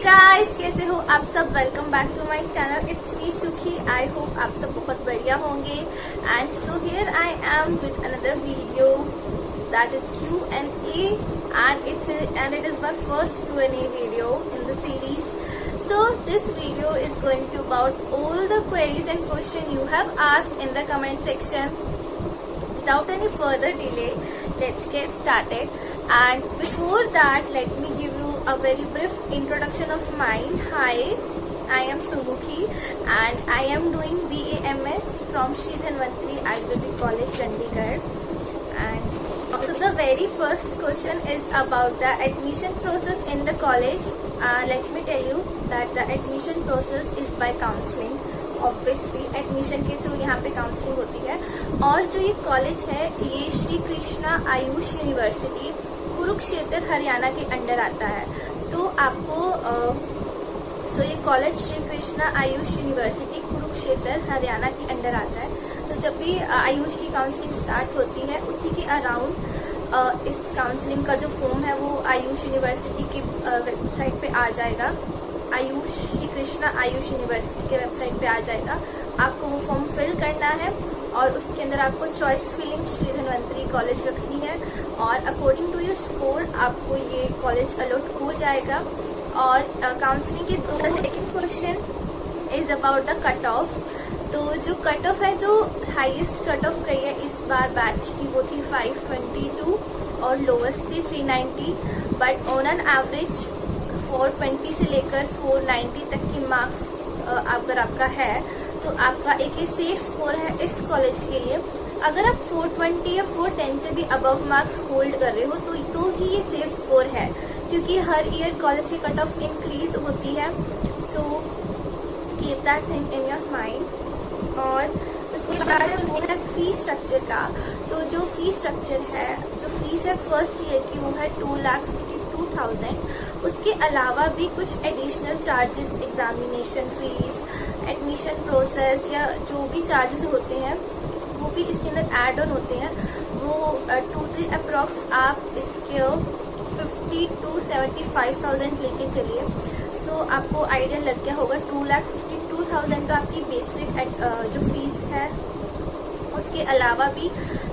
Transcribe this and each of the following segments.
Guys, कैसे हो आप सब। Welcome back to my channel. It's me Sukhi. I hope आप सब बहुत बढ़िया होंगे। And so here I am with another video that is Q&A, and it is my first Q&A video in the series. So this video is going to about all the queries and questions you have asked in the comment section. Without any further delay, let's get started. And before that, let me give you a very brief introduction of mine. Hi, I am Sumukhi and I am doing BAMS from Shri Dhanvantri Ayurvedic College, Chandigarh. And so the very first question is about the admission process in the college. Let me tell you that the admission process is by counseling. Obviously admission के through यहाँ पे counselling होती है। और जो ये college है ये श्री कृष्णा आयुष यूनिवर्सिटी कुरुक्षेत्र हरियाणा के अंडर आता है। तो आपको ये कॉलेज श्री कृष्णा आयुष यूनिवर्सिटी कुरुक्षेत्र हरियाणा के अंडर आता है। तो जब भी आयुष की काउंसलिंग स्टार्ट होती है उसी के अराउंड इस काउंसलिंग का जो फॉर्म है वो आयुष यूनिवर्सिटी की वेबसाइट पे आ जाएगा। आयुष श्री कृष्णा आयुष यूनिवर्सिटी के वेबसाइट पे आ जाएगा। आपको वो फॉर्म फिल करना है और उसके अंदर आपको choice filling Shri Dhanvantari college रखनी है और अकॉर्डिंग टू योर स्कोर आपको ये कॉलेज अलॉट हो जाएगा। और काउंसलिंग के second question is about the cut off. तो जो कट ऑफ है, जो हाईएस्ट कट ऑफ गई है इस बार बैच की वो थी 522 और लोवेस्ट थी 390। बट ऑन एन एवरेज 420 से लेकर 490 तक की मार्क्स अगर आपका है तो आपका एक सेफ स्कोर है इस कॉलेज के लिए। अगर आप 420 या 410 से भी अबव मार्क्स होल्ड कर रहे हो तो ही ये सेफ स्कोर है, क्योंकि हर ईयर कॉलेज की कट ऑफ इंक्रीज होती है। So keep that thing in your mind. और उसके बाद फी स्ट्रक्चर का, तो जो फी स्ट्रक्चर है, जो फीस है फर्स्ट ईयर की वो है 2,52,000। उसके अलावा भी कुछ additional charges, examination fees, admission process या जो भी चार्जेस होते हैं वो भी इसके अंदर ऐड ऑन होते हैं। वो टोटल अप्रॉक्स आप इसके 50 to 75,000 लेके चलिए। सो आपको आइडिया लग गया होगा। 2,52,000 तो आपकी बेसिक जो फीस है, उसके अलावा भी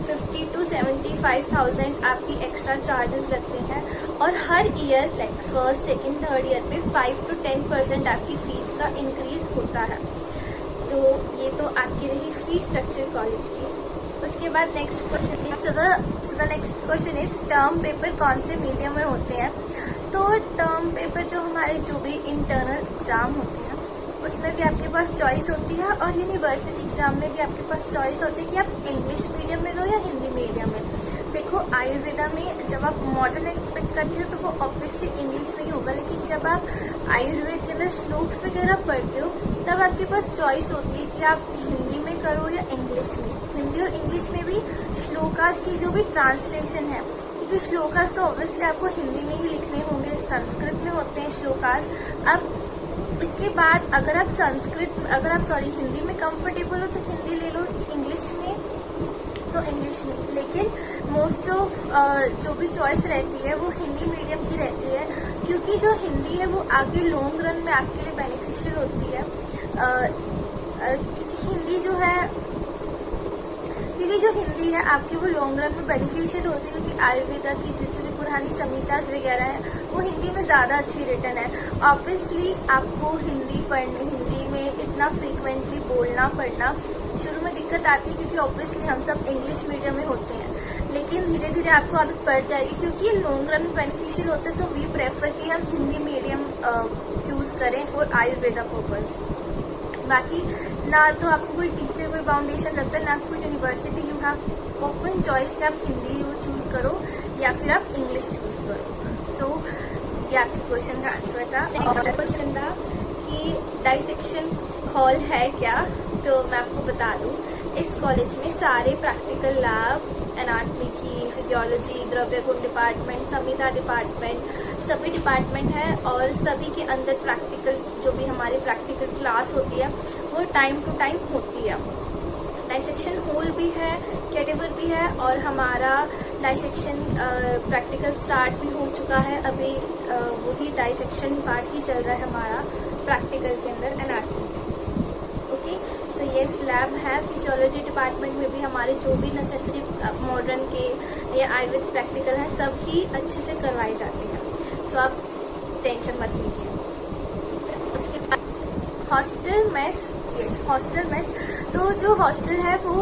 50 to 75,000 आपकी एक्स्ट्रा चार्जेस लगते हैं। और हर year like first second third year पे 5 to 10% आपकी फीस का इंक्रीज होता है। तो ये तो आपकी रही फीस स्ट्रक्चर कॉलेज की। उसके बाद नेक्स्ट क्वेश्चन है, so the next question is term paper कौन से मीडियम में होते हैं। तो टर्म पेपर जो हमारे जो भी इंटरनल एग्जाम होते हैं उसमें भी आपके पास चॉइस होती है और यूनिवर्सिटी एग्जाम में भी आपके पास चॉइस होती है कि आप इंग्लिश मीडियम में दो या हिंदी मीडियम में। देखो, आयुर्वेदा में जब आप मॉडर्न एक्सपेक्ट करते हो तो वो ऑब्वियसली इंग्लिश में ही होगा, लेकिन जब आप आयुर्वेद के अंदर श्लोक्स वगैरह पढ़ते हो तब आपके पास चॉइस होती है कि आप हिंदी में करो या इंग्लिश में। हिंदी और इंग्लिश में भी श्लोकास की जो भी ट्रांसलेशन है, क्योंकि श्लोकास तो ऑब्वियसली आपको हिंदी में ही लिखने होंगे, संस्कृत में होते हैं श्लोकास। अब इसके बाद अगर आप हिंदी में कंफर्टेबल हो तो हिंदी ले लो, इंग्लिश में तो इंग्लिश में। लेकिन मोस्ट ऑफ जो भी चॉइस रहती है वो हिंदी मीडियम की रहती है, क्योंकि जो हिंदी है वो आगे लॉन्ग रन में आपके लिए बेनिफिशियल होती है। क्योंकि हिंदी है आपकी वो लॉन्ग रन में बेनिफिशियल होती है, क्योंकि आयुर्वेदा की जितनी भी पुरानी संहितास वगैरह है वो हिंदी में ज़्यादा अच्छी रिटर्न है। ऑब्वियसली आपको हिंदी में इतना फ्रीक्वेंटली बोलना पढ़ना शुरू में दिक्कत आती है, क्योंकि ऑब्वियसली हम सब इंग्लिश मीडियम में होते हैं। लेकिन धीरे धीरे आपको आदत पड़ जाएगी, क्योंकि ये लॉन्ग रन में बेनिफिशियल होता है। सो वी प्रेफर कि हम हिंदी मीडियम चूज करें फॉर आयुर्वेदा पर्पज। बाकी ना तो आपको कोई टीचर कोई फाउंडेशन लगता है, ना कोई university. You have open choice कि आप हिंदी चूज करो या फिर आप इंग्लिश चूज करो। सो ये आपके क्वेश्चन का आंसर था। नेक्स्ट क्वेश्चन था कि डाइसेक्शन हॉल है क्या। तो मैं आपको बता दूं, इस कॉलेज में सारे प्रैक्टिकल लैब, एनाटॉमी की, फिजियोलॉजी, द्रव्य गुण डिपार्टमेंट, संहिता डिपार्टमेंट, सभी डिपार्टमेंट है और सभी के अंदर प्रैक्टिकल जो भी हमारी प्रैक्टिकल क्लास होती है वो टाइम टू टाइम होती है। डाइसेक्शन होल भी है, कैटेबल भी है और हमारा डाइसेक्शन प्रैक्टिकल स्टार्ट भी हो चुका है। अभी वही डाइसेक्शन पार्ट ही चल रहा है हमारा प्रैक्टिकल के अंदर, एनाटॉमी के। ओके, सो ये लैब है। फिजियोलॉजी डिपार्टमेंट में भी हमारे जो भी नेसेसरी मॉडर्न के या आयुर्वेद प्रैक्टिकल हैं सब ही अच्छे से करवाए जाते हैं। सो आप टेंशन मत लीजिए। उसके बाद hostel mess, yes hostel mess. तो जो हॉस्टल है वो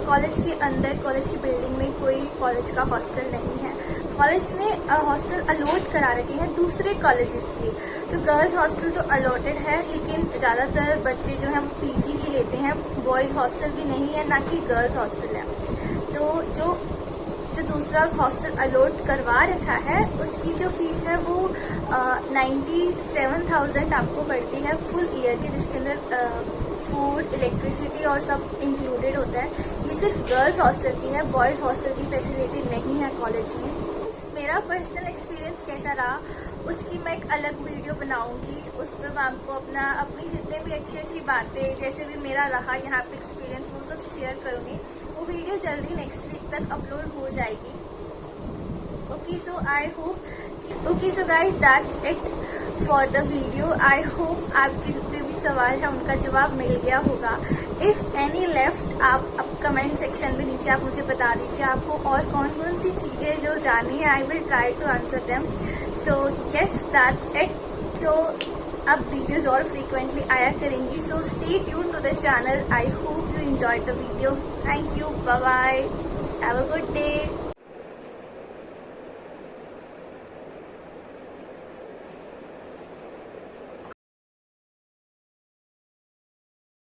कॉलेज के अंदर, कॉलेज की बिल्डिंग में कोई कॉलेज का हॉस्टल नहीं है। कॉलेज ने हॉस्टल अलॉट करा रखे हैं दूसरे कॉलेजेस के। तो गर्ल्स हॉस्टल तो अलॉटेड है, लेकिन ज़्यादातर बच्चे जो हैं पीजी ही लेते हैं। बॉयज़ हॉस्टल भी नहीं है, ना कि गर्ल्स हॉस्टल है। तो जो दूसरा हॉस्टल अलॉट करवा रखा है उसकी जो फीस है वो 97,000 आपको पड़ती है फुल ईयर की, जिसके अंदर फूड, इलेक्ट्रिसिटी और सब इंक्लूडेड होता है। ये सिर्फ गर्ल्स हॉस्टल की है, बॉयज़ हॉस्टल की फैसिलिटी नहीं है कॉलेज में। मेरा पर्सनल एक्सपीरियंस कैसा रहा उसकी मैं एक अलग वीडियो बनाऊंगी। उस पर मैं आपको अपनी जितने भी अच्छी बातें, जैसे भी मेरा रहा यहाँ पे एक्सपीरियंस, वो सब शेयर करूंगी। वो वीडियो जल्दी नेक्स्ट वीक तक अपलोड हो जाएगी। Okay, so I hope, okay so guys that's it for the video. I hope आपके जितने भी सवाल हैं उनका जवाब मिल गया होगा। इफ एनी लेफ्ट, आप कमेंट सेक्शन में नीचे आप मुझे बता दीजिए आपको और कौन कौन सी चीजें जो जाननी है। I will try to answer them. So yes that's it. So अब वीडियोज और फ्रीक्वेंटली आया करेंगी। So stay tuned to the channel. I hope you enjoyed the video. Thank you, bye bye, have a good day.